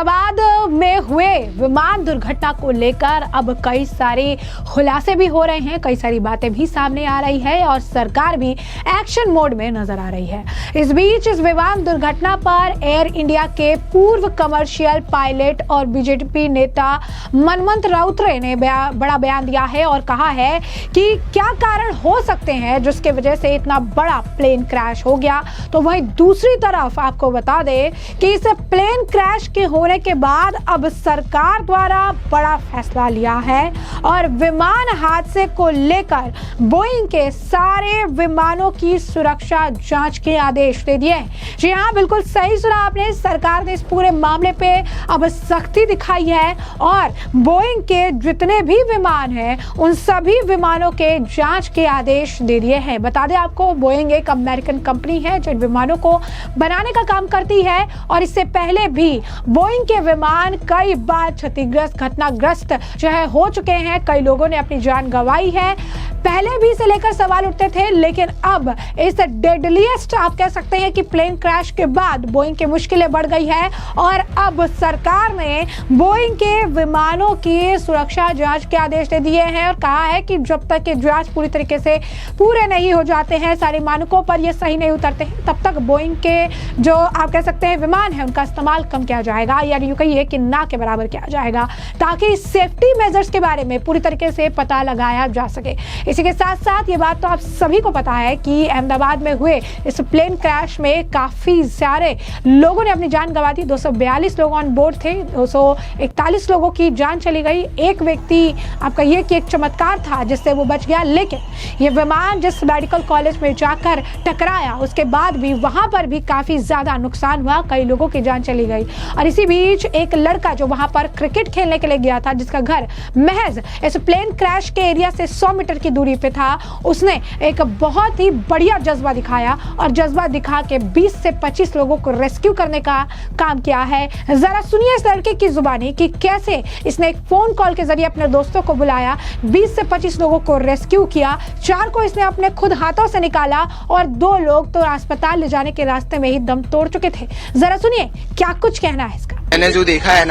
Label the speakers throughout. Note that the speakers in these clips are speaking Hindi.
Speaker 1: अहमदाबाद में हुए विमान दुर्घटना को लेकर अब कई सारे खुलासे भी हो रहे हैं, कई सारी बातें भी सामने आ रही है और सरकार भी एक्शन मोड में नजर आ रही है। इस बीच इस विमान दुर्घटना पर एयर इंडिया के पूर्व कमर्शियल पायलट और बीजेपी नेता मनमंत राउतरे ने बड़ा बयान दिया है और कहा है कि क्या कारण हो सकते हैं जिसके वजह से इतना बड़ा प्लेन क्रैश हो गया। तो वहीं दूसरी तरफ आपको बता दें कि इस प्लेन क्रैश के होने के बाद अब सरकार द्वारा बड़ा फैसला लिया है और विमान हादसे को लेकर बोइंग के सारे विमानों की सुरक्षा जांच के आदेश दे दिए। जी हाँ, बिल्कुल सही सुना आपने। सरकार ने इस पूरे मामले पे अब सख्ती दिखाई है और बोइंग के जितने भी विमान हैं उन सभी विमानों के जांच के आदेश दे दिए हैं। बता दें आपको, बोइंग एक अमेरिकन कंपनी है जो विमानों को बनाने का काम करती है और इससे पहले भी बोइंग के विमान कई बार क्षतिग्रस्त घटनाग्रस्त जो है हो चुके हैं। कई लोगों ने अपनी जान गंवाई है। पहले भी इसे लेकर सवाल उठते थे, लेकिन अब इस डेडलीस्ट आप कह सकते हैं कि प्लेन क्रैश के बाद बोइंग की मुश्किलें बढ़ गई है और अब सरकार ने बोइंग के विमानों की सुरक्षा जांच के आदेश दे दिए हैं और कहा है कि जब तक ये जांच पूरी तरीके से पूरे नहीं हो जाते हैं, सारे मानकों पर ये सही नहीं उतरते हैं, तब तक बोइंग के जो आप कह सकते हैं विमान है उनका इस्तेमाल कम किया जाएगा या यूं कहिए कि ना के बराबर किया जाएगा, ताकि सेफ्टी मेजर्स के बारे में पूरी तरीके से पता लगाया जा सके। इसी के साथ साथ ये बात तो आप सभी को पता है कि अहमदाबाद में हुए इस प्लेन क्रैश में काफी सारे लोगों ने अपनी जान गंवा दी। 242 लोग ऑन बोर्ड थे, 241 लोगों की जान चली गई। एक व्यक्ति आप कहिए कि एक चमत्कार था जिससे वो बच गया, लेकिन ये विमान जिस मेडिकल कॉलेज में जाकर टकराया उसके बाद भी वहां पर भी काफी ज्यादा नुकसान हुआ, कई लोगों की जान चली गई। और इसी बीच एक लड़का जो वहां पर क्रिकेट खेलने के लिए गया था, जिसका घर महज इस प्लेन क्रैश के एरिया से 100 मीटर की दूरी पे था, उसने एक बहुत ही बढ़िया जज्बा दिखाया और जज्बा दिखा के 20 से 25 लोगों को रेस्क्यू करने का काम किया है। जरा सुनिए इस लड़के की जुबानी कि कैसे इसने एक फोन कॉल के जरिए अपने दोस्तों को बुलाया, 20 से 25 लोगों को रेस्क्यू किया, 4 को इसने अपने खुद हाथों से निकाला और 2 लोग तो अस्पताल ले जाने के रास्ते में ही दम तोड़ चुके थे। जरा सुनिए क्या कुछ कहना है इसका।
Speaker 2: मैंने जो देखा है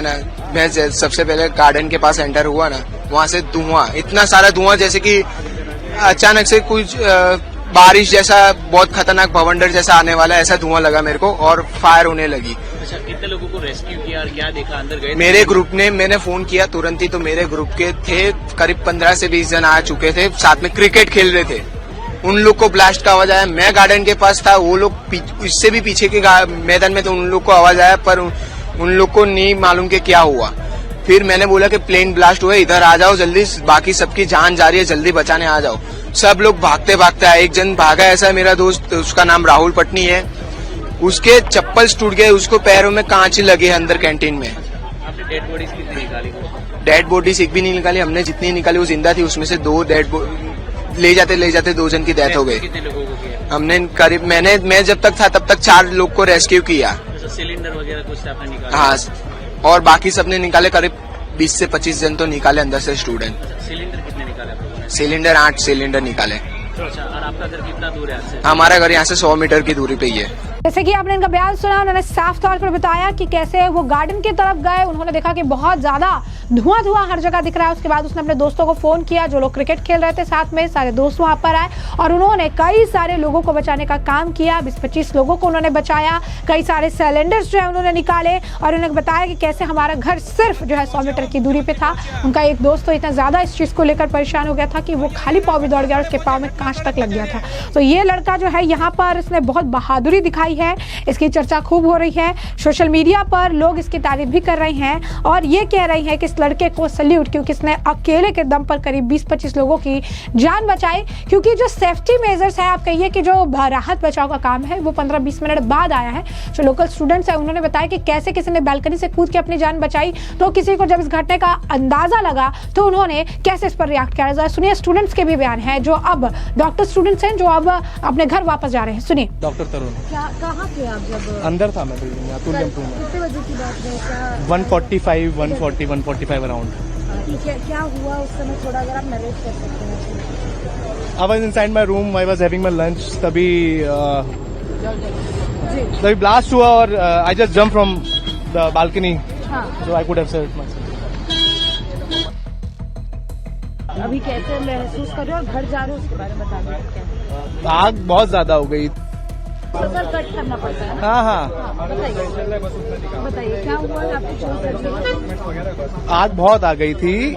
Speaker 2: ना, मैं सबसे पहले गार्डन के पास एंटर हुआ ना, वहाँ से धुआं, इतना सारा धुआं जैसे कि अचानक से कुछ बारिश जैसा बहुत खतरनाक भवंडर जैसा आने वाला, ऐसा धुआं लगा मेरे को और फायर होने लगी।
Speaker 3: अच्छा, कितने लोगों को रेस्क्यू किया और क्या देखा अंदर गए?
Speaker 2: मेरे ग्रुप ने, मैंने फोन किया तुरंत ही, तो मेरे ग्रुप के थे करीब 15 से 20 जन आ चुके थे, साथ में क्रिकेट खेल रहे थे। उन लोग को ब्लास्ट का आवाज आया, मैं गार्डन के पास था, वो लोग इससे भी पीछे के मैदान में, तो उन लोग को आवाज आया पर उन लोग को नहीं मालूम कि क्या हुआ। फिर मैंने बोला कि प्लेन ब्लास्ट हुआ, इधर आ जाओ जल्दी, बाकी सबकी जान जा रही है, जल्दी बचाने आ जाओ। सब लोग भागते भागते आए, एक जन भागा, ऐसा मेरा दोस्त, उसका नाम राहुल पटनी है, उसके चप्पल टूट गए, उसको पैरों में कांच लगे अंदर कैंटीन में।
Speaker 3: आपने डेड बॉडीज कितनी निकाली?
Speaker 2: डेड बॉडीज एक भी नहीं निकाली हमने, जितनी निकाली वो जिंदा थी, उसमें से 2 डेड ले जाते 2 जन की डेथ हो गई।
Speaker 3: कितने लोगों को किया?
Speaker 2: हमने करीब, मैं जब तक था तब तक 4 लोग को रेस्क्यू किया।
Speaker 3: सिलेंडर वगैरह कुछ आपने निकाला?
Speaker 2: हाँ, और बाकी सबने निकाले, करीब 20 से 25 जन तो निकाले अंदर से स्टूडेंट।
Speaker 3: सिलेंडर कितने निकाले?
Speaker 2: सिलेंडर 8 सिलेंडर निकाले।
Speaker 3: अच्छा, और आपका घर कितना दूर है आपसे?
Speaker 2: हमारा घर यहाँ से 100 मीटर की दूरी पे ही है।
Speaker 1: जैसे कि आपने इनका बयान सुना, उन्होंने साफ तौर पर बताया कि कैसे वो गार्डन की तरफ गए, उन्होंने देखा कि बहुत ज्यादा धुआं हर जगह दिख रहा है। उसके बाद उसने अपने दोस्तों को फोन किया, जो लोग क्रिकेट खेल रहे थे साथ में, सारे दोस्त वहां पर आए और उन्होंने कई सारे लोगों को बचाने का काम किया। 20-25 लोगों को उन्होंने बचाया, कई सारे सिलेंडर्स जो है उन्होंने निकाले और उन्होंने बताया कि कैसे हमारा घर सिर्फ जो है 100 मीटर की दूरी पे था। उनका एक दोस्त तो इतना ज्यादा इस चीज को लेकर परेशान हो गया था कि वो खाली पाँव भी दौड़ गया और उसके पाँव में कांच तक लग गया था। तो ये लड़का जो है यहाँ पर इसने बहुत बहादुरी दिखाई है, इसकी चर्चा खूब हो रही है, सोशल मीडिया पर लोग इसकी तारीफ भी कर रहे हैं और ये कह रहे हैं कि इस लड़के को सल्यूट, क्योंकि इसने अकेले के दम पर करीब 20-25 लोगों की जान बचाई। क्योंकि जो सेफ्टी मेजर्स है, आप कहिए कि जो राहत बचाव का काम है, वो 15-20 मिनट बाद आया है। जो लोकल स्टूडेंट्स है उन्होंने बताया कि कैसे किसी ने बालकनी से कूद के अपनी जान बचाई, तो किसी को जब इस घटने का अंदाजा लगा तो उन्होंने कैसे इस पर रिएक्ट किया। सुनिए स्टूडेंट्स के भी बयान है, जो अब डॉक्टर स्टूडेंट्स हैं, जो अब अपने घर वापस जा रहे हैं। सुनिए।
Speaker 4: डॉक्टर तरुण।
Speaker 5: कहाँ थे आप जब?
Speaker 4: अंदर था मैं बिल्डिंग में, अतुल टेम्पो में।
Speaker 5: कितने बजे की बात है?
Speaker 4: 145 अराउंड।
Speaker 5: क्या हुआ उस समय, थोड़ा अगर आप नरेट कर सकते हैं?
Speaker 4: I was inside my room, I was having my lunch, तभी
Speaker 5: जी
Speaker 4: तभी ब्लास्ट हुआ और I just jump from the balcony
Speaker 5: हाँ
Speaker 4: so I could have saved my
Speaker 5: अभी कैसे महसूस कर रहे हो और घर जा रहे हो उसके बारे में बता दीजिए।
Speaker 4: आग बहुत ज्यादा हो गई।
Speaker 5: सर कट करना पड़ता है ना?
Speaker 4: हाँ हाँ,
Speaker 5: बताइए क्या हुआ आपको चोट लगी?
Speaker 4: आग बहुत आ गई थी,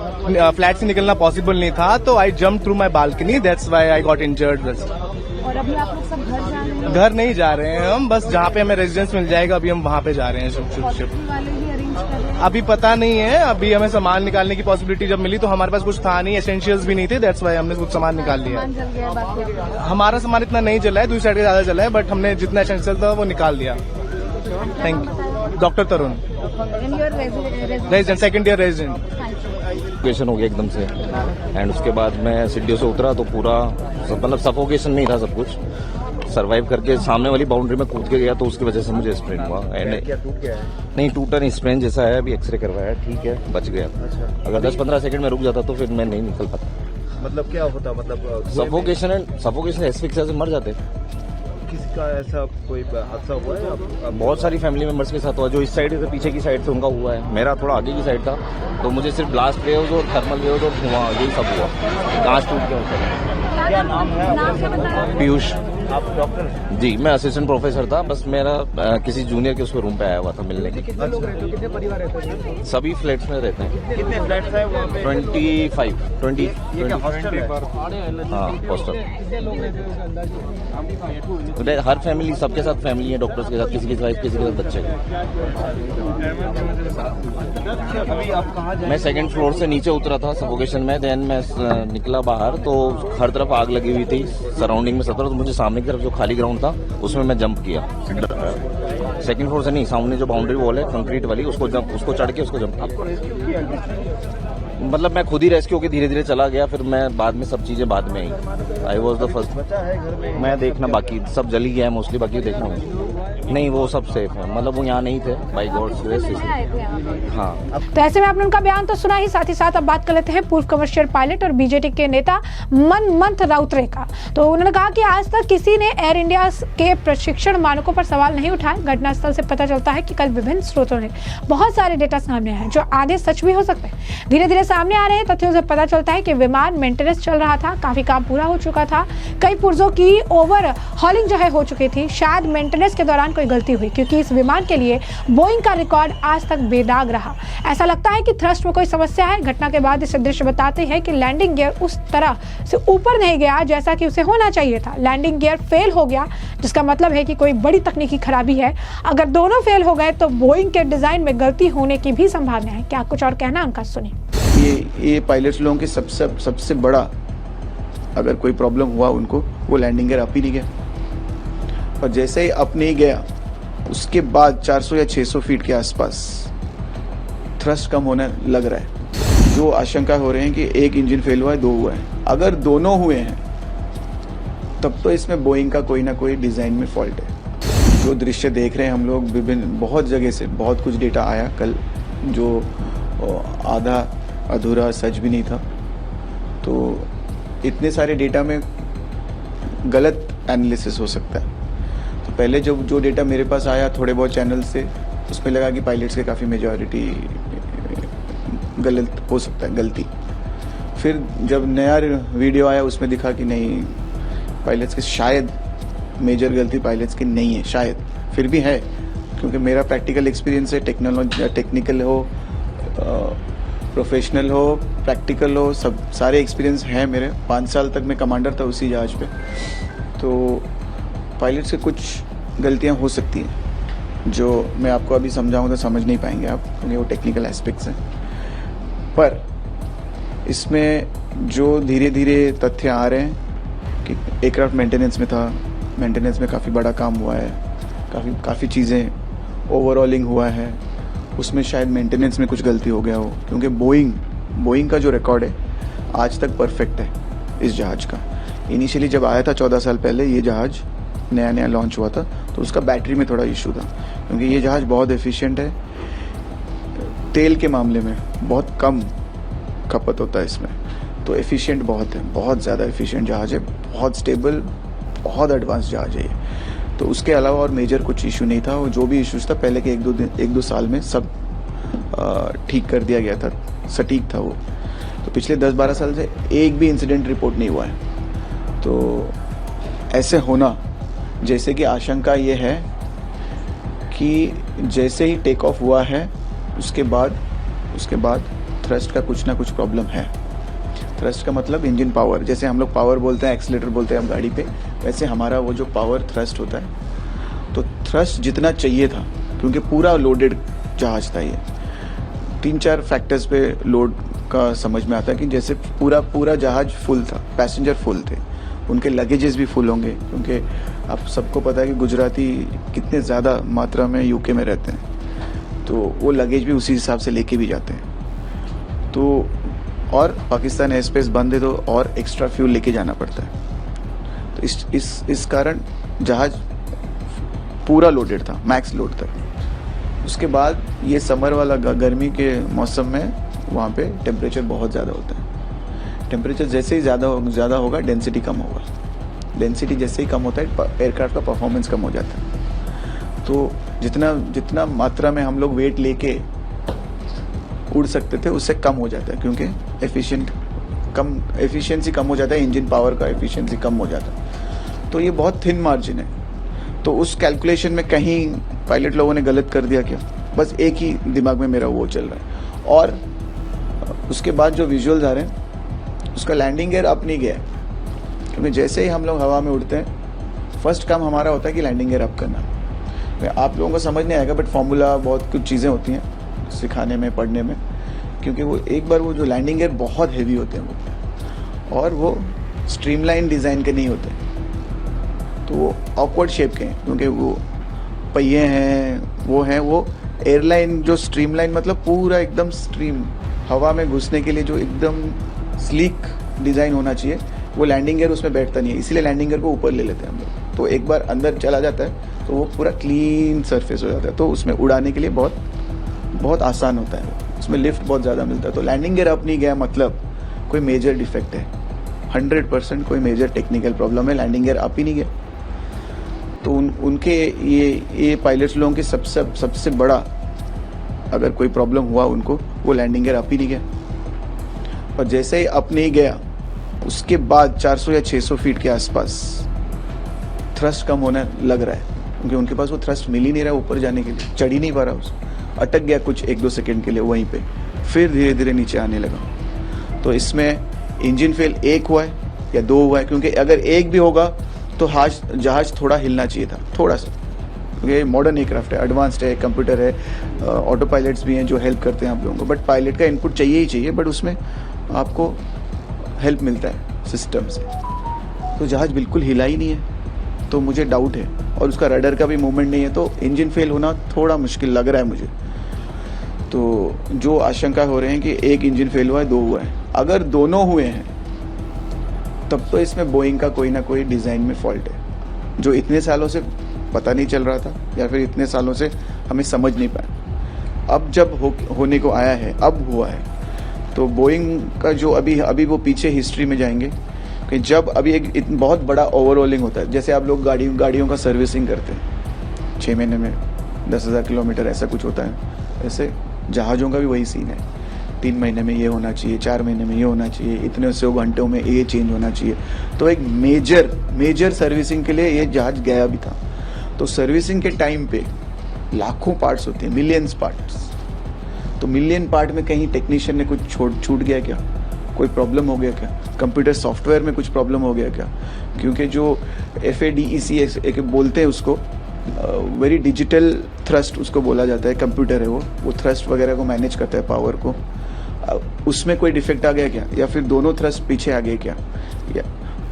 Speaker 4: फ्लैट से निकलना पॉसिबल नहीं था, तो I jump through my balcony, that's why I got injured.
Speaker 5: और अभी आप लोग सब घर जा रहे हैं?
Speaker 4: घर नहीं जा रहे हैं हम, बस जहाँ पे हमें रेजिडेंस मिल जाएगा अभी हम वहाँ पे जा रहे हैं।
Speaker 5: हॉस्पिटल वाले ही अरेंज कर रहे हैं?
Speaker 4: अभी पता नहीं है, अभी हमें सामान निकालने की पॉसिबिलिटी जब मिली तो हमारे पास कुछ था नहीं, एसेंशियल्स भी नहीं थे, दैट्स व्हाई हमने कुछ सामान निकाल लिया।
Speaker 5: सामान जल गया है बाकी आपका?
Speaker 4: हमारा सामान इतना नहीं जला है, दूसरी साइड का ज्यादा जला है, बट हमने जितना एसेंशियल था वो निकाल दिया। Thank you. Doctor Tarun,
Speaker 5: And your resident?
Speaker 4: Resident, second year resident.
Speaker 5: Thank you.
Speaker 6: Suffocation हो गया एकदम से एंड उसके बाद मैं सीढ़ियों से उतरा तो पूरा मतलब सफोकेशन नहीं था, सब कुछ सरवाइव करके सामने वाली बाउंड्री में कूद के गया, तो उसकी वजह से मुझे स्प्रेन हुआ। एंड टूट गया है? नहीं टूटा नहीं, स्प्रेन जैसा है, अभी एक्सरे करवाया, ठीक है, बच गया। अगर 10-15 सेकंड में रुक जाता तो फिर मैं नहीं निकल पाता।
Speaker 7: मतलब क्या होता, मतलब
Speaker 6: सफोकेशन एस्फिक्सिया से मर जाते।
Speaker 7: किसी का ऐसा कोई हादसा हुआ है अब?
Speaker 6: बहुत सारी फैमिली मेंबर्स के साथ हुआ, जो इस साइड से पीछे की साइड से उनका हुआ है, मेरा थोड़ा आगे की साइड था, तो मुझे सिर्फ ब्लास्ट वेव्स और थर्मल वेव्स और धुआं यही सब हुआ, कांच टूट गया उसका।
Speaker 5: क्या नाम क्या बताया?
Speaker 6: पीयूष
Speaker 7: आप डॉक्टर हैं?
Speaker 6: जी, मैं असिस्टेंट प्रोफेसर था, बस मेरा किसी जूनियर के उसके रूम पे आया हुआ था मिलने के।
Speaker 7: कितने लोग रहते हैं, कितने परिवार रहते हैं?
Speaker 6: सभी फ्लैट्स में रहते हैं।
Speaker 7: कितने फ्लैट्स हैं वहाँ पे?
Speaker 6: 20
Speaker 7: ये क्या हॉस्टल है?
Speaker 6: हाँ हॉस्टल। हर फैमिली, सबके साथ फैमिली है, डॉक्टर्स के साथ, किसी की वाइफ, किसी के साथ बच्चे।
Speaker 7: अभी आप कहाँ
Speaker 6: मैं सेकंड फ्लोर से नीचे उतरा था सफोकेशन में, देन मैं निकला बाहर तो हर तरफ आग लगी हुई थी, सराउंडिंग में सतर, तो मुझे सामने की तरफ जो खाली ग्राउंड था उसमें मैं जंप किया। सेकंड फ्लोर से नहीं, सामने जो बाउंड्री वॉल है कंक्रीट वाली, उसको चढ़ के उसको जंप, मतलब मैं खुद ही रेस्क्यू होकर धीरे धीरे चला गया, फिर मैं बाद में सब चीजें बाद में आई। I was the first.
Speaker 7: बचा है घर में?
Speaker 6: मैं देखना, बाकी सब जल ही गया है मोस्टली, बाकी देखना नहीं, वो सब सेफ है, मतलब वो यहाँ नहीं थे, बाई गॉड्स ग्रेस। हाँ,
Speaker 1: तो ऐसे में आपने उनका बयान तो सुना ही, साथ ही साथ अब बात कर लेते हैं पूर्व कमर्शियल पायलट और बीजेटी के नेता मनमंथ राउतरे का। तो उन्होंने कहा कि आज तक किसी ने एयर इंडिया के प्रशिक्षण मानकों पर सवाल नहीं उठाए। घटनास्थल से पता चलता है कि कल विभिन्न स्रोतों ने बहुत सारे डेटा सामने आए हैं, जो आधे सच भी हो सकते हैं। धीरे धीरे सामने आ रहे हैं तथ्यों से पता चलता है कि विमान मेंटेनेंस चल रहा था, काफी काम पूरा हो चुका था, कई पुर्जों की ओवर हॉलिंग जो है हो चुकी थी। शायद मेंटेनेंस के दौरान कोई गलती हुई, क्योंकि इस विमान के लिए बोइंग का रिकॉर्ड आज तक बेदाग रहा। ऐसा लगता है कि थ्रस्ट में कोई समस्या है। घटना के बाद इस दृश्य बताते हैं कि लैंडिंग गियर उस तरह से ऊपर नहीं गया जैसा कि उसे होना चाहिए था। लैंडिंग गियर फेल हो गया, जिसका मतलब है कि कोई बड़ी तकनीकी खराबी है। अगर दोनों फेल हो गए तो बोइंग के डिजाइन में गलती होने की भी संभावना है। क्या कुछ और कहना उनका, सुनिए।
Speaker 8: ये पायलट्स लोगों के सबसे बड़ा अगर कोई प्रॉब्लम हुआ उनको, वो लैंडिंग गियर अप ही नहीं गया, और जैसे ही अप नहीं गया उसके बाद 400 या 600 फीट के आसपास थ्रस्ट कम होने लग रहा है। जो आशंका हो रहे हैं कि एक इंजन फेल हुआ है, 2 हुआ है। अगर दोनों हुए हैं तब तो इसमें बोइंग का कोई ना कोई डिज़ाइन में फॉल्ट है। जो दृश्य देख रहे हैं हम लोग, विभिन्न बहुत जगह से बहुत कुछ डेटा आया कल, जो आधा अधूरा सच भी नहीं था। तो इतने सारे डेटा में गलत एनालिसिस हो सकता है। तो पहले जब जो डेटा मेरे पास आया थोड़े बहुत चैनल से, उसमें लगा कि पायलट्स के काफ़ी मेजॉरिटी गलत हो सकता है, गलती। फिर जब नया वीडियो आया उसमें दिखा कि नहीं, पायलट्स के शायद मेजर गलती पायलट्स की नहीं है, शायद फिर भी है, क्योंकि मेरा प्रैक्टिकल एक्सपीरियंस है। टेक्निकल हो, प्रोफेशनल हो, प्रैक्टिकल हो, सब सारे एक्सपीरियंस हैं मेरे। 5 साल तक मैं कमांडर था उसी जहाज पे। तो पायलट से कुछ गलतियां हो सकती हैं जो मैं आपको अभी समझाऊं तो समझ नहीं पाएंगे आप, क्योंकि वो टेक्निकल एस्पेक्ट्स हैं। पर इसमें जो धीरे धीरे तथ्य आ रहे हैं कि एयरक्राफ्ट मेंटेनेंस में था, मेंटेनेंस में काफ़ी बड़ा काम हुआ है, काफ़ी चीज़ें ओवरऑलिंग हुआ है, उसमें शायद मेंटेनेंस में कुछ गलती हो गया हो, क्योंकि बोइंग का जो रिकॉर्ड है आज तक परफेक्ट है इस जहाज़ का। इनिशियली जब आया था 14 साल पहले, ये जहाज़ नया लॉन्च हुआ था, तो उसका बैटरी में थोड़ा इशू था, क्योंकि ये जहाज़ बहुत एफिशिएंट है। तेल के मामले में बहुत कम खपत होता है इसमें, तो एफिशिएंट बहुत है, बहुत ज़्यादा एफिशिएंट जहाज़ है, बहुत स्टेबल, बहुत एडवांस जहाज़ है ये। तो उसके अलावा और मेजर कुछ इशू नहीं था। और जो भी इश्यूज था पहले के एक दो साल में सब ठीक कर दिया गया था, सटीक था वो। तो पिछले 10-12 साल से एक भी इंसिडेंट रिपोर्ट नहीं हुआ है। तो ऐसे होना, जैसे कि आशंका ये है कि जैसे ही टेक ऑफ हुआ है उसके बाद थ्रस्ट का कुछ ना कुछ प्रॉब्लम है। थ्रस्ट का मतलब इंजन पावर, जैसे हम लोग पावर बोलते हैं, एक्सीलरेटर बोलते हैं हम गाड़ी पे, वैसे हमारा वो जो पावर थ्रस्ट होता है, तो थ्रस्ट जितना चाहिए था, क्योंकि पूरा लोडेड जहाज था ये, 3-4 फैक्टर्स पे लोड का समझ में आता है कि जैसे पूरा जहाज फुल था, पैसेंजर फुल थे, उनके लगेजेस भी फुल होंगे, क्योंकि आप सबको पता है कि गुजराती कितने ज़्यादा मात्रा में यूके में रहते हैं, तो वो लगेज भी उसी हिसाब से लेके भी जाते हैं। तो और पाकिस्तान एयर स्पेस बंद है तो और एक्स्ट्रा फ्यूल लेके जाना पड़ता है। तो इस कारण जहाज पूरा लोडेड था, मैक्स लोड तक। उसके बाद ये समर वाला गर्मी के मौसम में वहाँ पे टेम्परेचर बहुत ज़्यादा होता है। टेम्परेचर जैसे ही ज़्यादा होगा डेंसिटी कम होगा, डेंसिटी जैसे ही कम होता है एयरक्राफ्ट का परफॉर्मेंस कम हो जाता है। तो जितना मात्रा में हम लोग वेट लेके उड़ सकते थे उससे कम हो जाता है, क्योंकि एफिशिएंसी कम हो जाता है, इंजन पावर का एफिशिएंसी कम हो जाता है। तो ये बहुत थिन मार्जिन है। तो उस कैलकुलेशन में कहीं पायलट लोगों ने गलत कर दिया क्या, बस एक ही दिमाग में मेरा वो चल रहा है। और उसके बाद जो विजुअल्स आ रहे हैं उसका लैंडिंग गियर अप नहीं गया है, क्योंकि जैसे ही हम लोग हवा में उड़ते हैं फर्स्ट काम हमारा होता है कि लैंडिंग गियर अप करना। आप लोगों को समझ नहीं आएगा, बट फॉर्मूला बहुत कुछ चीज़ें होती हैं सिखाने में, पढ़ने में, क्योंकि वो एक बार वो जो लैंडिंग गियर बहुत हेवी होते हैं वो, और वो स्ट्रीमलाइन डिज़ाइन के नहीं होते, तो वो ऑकवर्ड शेप के हैं, क्योंकि वो पहिए हैं, वो एयरलाइन जो स्ट्रीमलाइन मतलब पूरा एकदम स्ट्रीम हवा में घुसने के लिए जो एकदम स्लीक डिज़ाइन होना चाहिए, वो लैंडिंग गियर उसमें बैठता नहीं है, इसीलिए लैंडिंग गियर को ऊपर ले लेते हैं हम लोग। तो एक बार अंदर चला जाता है तो वो पूरा क्लीन सरफेस हो जाता है, तो उसमें उड़ाने के लिए बहुत आसान होता है, उसमें लिफ्ट बहुत ज़्यादा मिलता है। तो लैंडिंग गियर अप नहीं गया मतलब कोई मेजर डिफेक्ट है, 100% कोई मेजर टेक्निकल प्रॉब्लम है, लैंडिंग गियर अप ही नहीं गया। तो उनके ये पायलट्स लोगों के सबसे बड़ा अगर कोई प्रॉब्लम हुआ उनको, वो लैंडिंग गियर अप ही नहीं गया। और जैसे ही अप नहीं गया उसके बाद 400 या 600 फीट के आसपास थ्रस्ट कम होने लग रहा है, क्योंकि उनके पास वो थ्रस्ट मिल ही नहीं रहा ऊपर जाने के लिए, चढ़ ही नहीं पा रहा, उसको अटक गया कुछ 1-2 सेकेंड के लिए वहीं पे, फिर धीरे धीरे नीचे आने लगा। तो इसमें इंजन फेल 1 हुआ है या 2 हुआ है, क्योंकि अगर 1 भी होगा तो जहाज थोड़ा हिलना चाहिए था, थोड़ा सा, क्योंकि मॉडर्न एयरक्राफ्ट है, एडवांस्ड है, कंप्यूटर है, ऑटो पायलट्स भी हैं जो हेल्प करते हैं आप लोगों को, बट पायलट का इनपुट चाहिए ही चाहिए, बट उसमें आपको हेल्प मिलता है सिस्टम से। तो जहाज बिल्कुल हिला ही नहीं है, तो मुझे डाउट है, और उसका रडर का भी मूवमेंट नहीं है, तो इंजन फेल होना थोड़ा मुश्किल लग रहा है मुझे। तो जो आशंका हो रहे हैं कि 1 इंजन फेल हुआ है, 2 हुआ है, अगर दोनों हुए हैं तब तो इसमें बोइंग का कोई ना कोई डिज़ाइन में फॉल्ट है, जो इतने सालों से पता नहीं चल रहा था, या फिर इतने सालों से हमें समझ नहीं पाया। अब जब होने को आया है, अब हुआ है, तो बोइंग का जो अभी वो पीछे हिस्ट्री में जाएंगे कि जब अभी एक बहुत बड़ा ओवरऑलिंग होता है, जैसे आप लोग गाड़ियों का सर्विसिंग करते हैं 6 महीने में 10,000 किलोमीटर ऐसा कुछ होता है, ऐसे जहाज़ों का भी वही सीन है, 3 महीने में ये होना चाहिए, 4 महीने में ये होना चाहिए, इतने 100 घंटों में ये चेंज होना चाहिए। तो एक मेजर सर्विसिंग के लिए ये जहाज गया भी था। तो सर्विसिंग के टाइम पे लाखों पार्ट्स होते हैं, मिलियंस पार्ट्स, तो मिलियन पार्ट में कहीं टेक्नीशियन ने कुछ छूट गया क्या, कोई प्रॉब्लम हो गया क्या, कंप्यूटर सॉफ्टवेयर में कुछ प्रॉब्लम हो गया क्या, क्योंकि जो FADEC बोलते हैं उसको, वेरी डिजिटल थ्रस्ट उसको बोला जाता है, कंप्यूटर है वो थ्रस्ट वगैरह को मैनेज करता है, पावर को, उसमें कोई डिफेक्ट आ गया क्या, या फिर दोनों थ्रस्ट पीछे आ गए क्या, या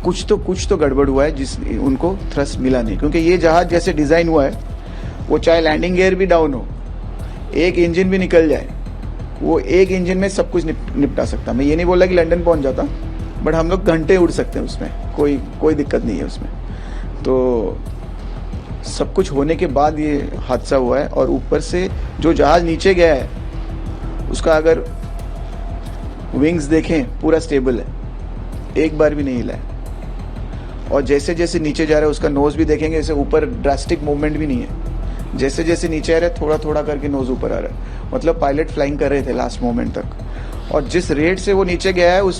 Speaker 8: कुछ तो गड़बड़ हुआ है जिस उनको थ्रस्ट मिला नहीं। क्योंकि ये जहाज जैसे डिज़ाइन हुआ है, वो चाहे लैंडिंग गियर भी डाउन हो, 1 इंजन भी निकल जाए, वो 1 इंजन में सब कुछ निपटा सकता। मैं ये नहीं बोला कि लंदन पहुंच जाता, बट हम लोग घंटे उड़ सकते हैं उसमें, कोई दिक्कत नहीं है उसमें। तो सब कुछ होने के बाद ये हादसा हुआ है, और ऊपर से जो जहाज नीचे गया है उसका अगर विंग्स देखें पूरा स्टेबल है, एक बार भी नहीं हिला है। और जैसे जैसे नीचे जा रहा है उसका नोज भी देखेंगे, ऐसे ऊपर ड्रास्टिक मूवमेंट भी नहीं है, जैसे जैसे नीचे आ रहा है थोड़ा थोड़ा करके नोज ऊपर आ रहा है, मतलब पायलट फ्लाइंग कर रहे थे लास्ट मोमेंट तक। और जिस रेट से वो नीचे गया है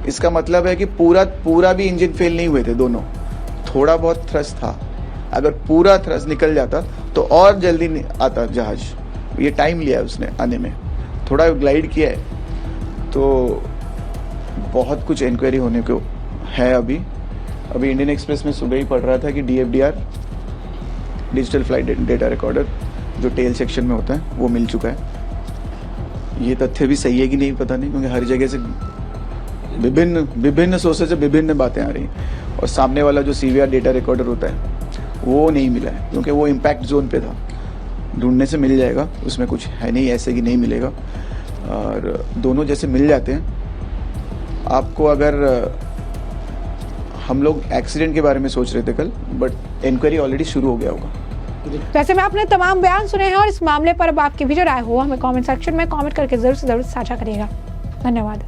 Speaker 8: इसका मतलब है कि पूरा भी इंजन फेल नहीं हुए थे दोनों, थोड़ा बहुत थ्रस्ट था। अगर पूरा थ्रस्ट निकल जाता तो और जल्दी आता जहाज, ये टाइम लिया है उसने आने में, थोड़ा ग्लाइड किया है। तो बहुत कुछ इंक्वायरी होने को है। अभी इंडियन एक्सप्रेस में सुबह ही पढ़ रहा था कि DFDR digital flight data recorder जो टेल सेक्शन में होता है वो मिल चुका है। ये तथ्य भी सही है कि नहीं पता नहीं, क्योंकि हर जगह से विभिन्न सोर्सेज से विभिन्न बातें आ रही हैं। और सामने वाला जो CVR डेटा रिकॉर्डर होता है वो नहीं मिला है, क्योंकि वो इम्पैक्ट जोन पे था। ढूंढने से मिल जाएगा, उसमें कुछ है नहीं ऐसे कि नहीं मिलेगा। और दोनों जैसे मिल जाते हैं आपको, अगर हम लोग एक्सीडेंट के बारे में सोच रहे थे कल, बट इंक्वायरी ऑलरेडी शुरू हो गया होगा।
Speaker 1: वैसे में आपने तमाम बयान सुने हैं और इस मामले पर अब आपकी भी जो राय हो हमें कमेंट सेक्शन में कमेंट करके जरूर से जरूर साझा करिएगा। धन्यवाद।